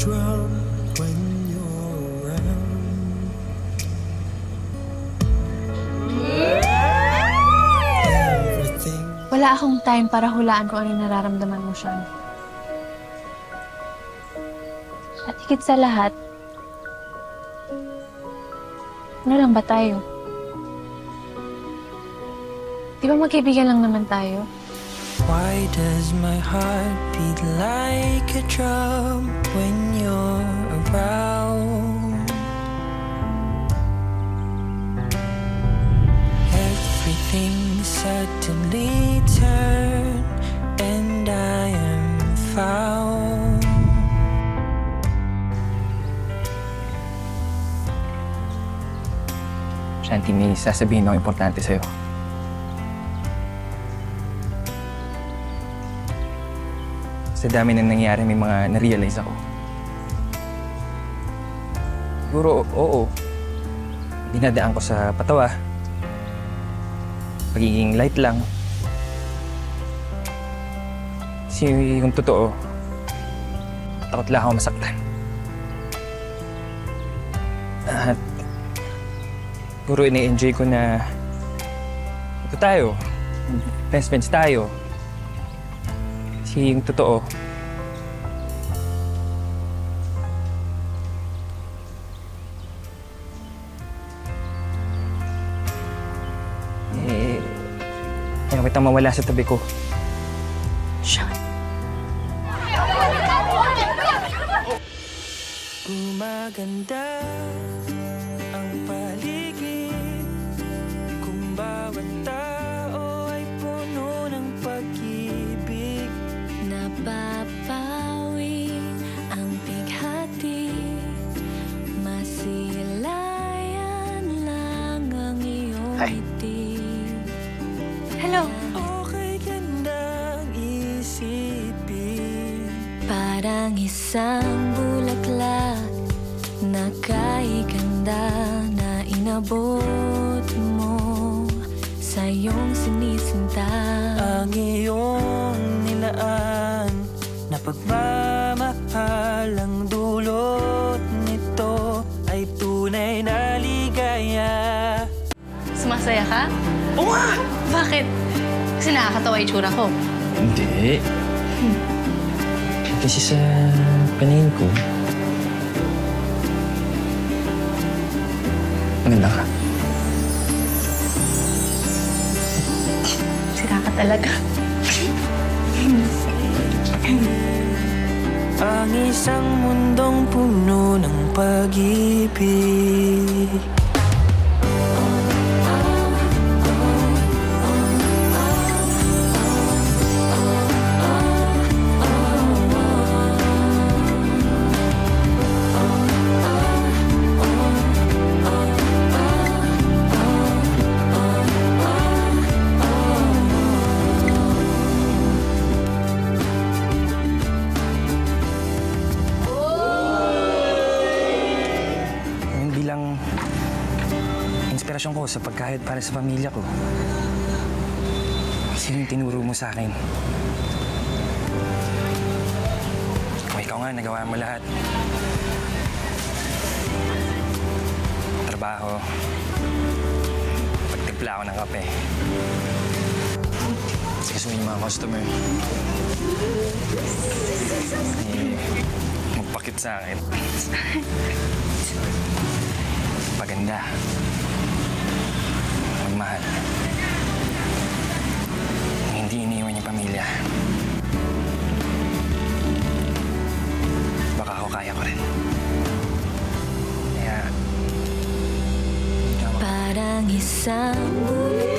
drum when you're around. Everything. Wala akong time para hulaan kung ano yung nararamdaman mo, Sean. At higit sa lahat, ano lang ba tayo? Di ba magkaibigan lang naman tayo? Why does my heart beat like a drum when you're around? Everything suddenly turned and I am found. Shanti, may sasabihin ako importante sa'yo. Sa dami na nangyari, may mga na-realize ako. Siguro, oo. Dinadaan ko sa patawa. Pagiging light lang. Kasi yung totoo, takot lang ako masaktan. At siguro ina-enjoy ko na ito tayo. Best friends tayo. Kasi yung totoo, ayaw kitang mawala sa tabi ko. Sean. Gumaganda ang paligid kung bawat tao ay puno ng pag-ibig. Napapawi ang bighati, masilayan lang ang iyong Hi. ngiti. Hello. Okay gandang isipin. Parang isang bulaklak na kay ganda na inabot mo sa iyong sinisinta. Ang iyong nilaan na pagmamahal ang dulot nito ay tunay na ligaya. Sumasaya ka? Oo nga! Bakit? Kasi nakakatawa yung tsura ko. Hindi. Kasi sa paningin ko, maganda ka. Sira ka talaga. Ang isang mundong puno ng pag-ibig. Ngayon bilang inspirasyon ko sa pagkahit para sa pamilya ko. Sino yung tinuro mo sa akin? Kung ikaw nga, nagawa mo lahat. Trabaho. Pagtimpla ako ng kape. Sigasuhin yung mga customer. Magpakit sa akin. Paganda. Magmahal. Hindi iniiwan yung pamilya. Baka ako kaya ko rin. Kaya... Parang isang bulaklak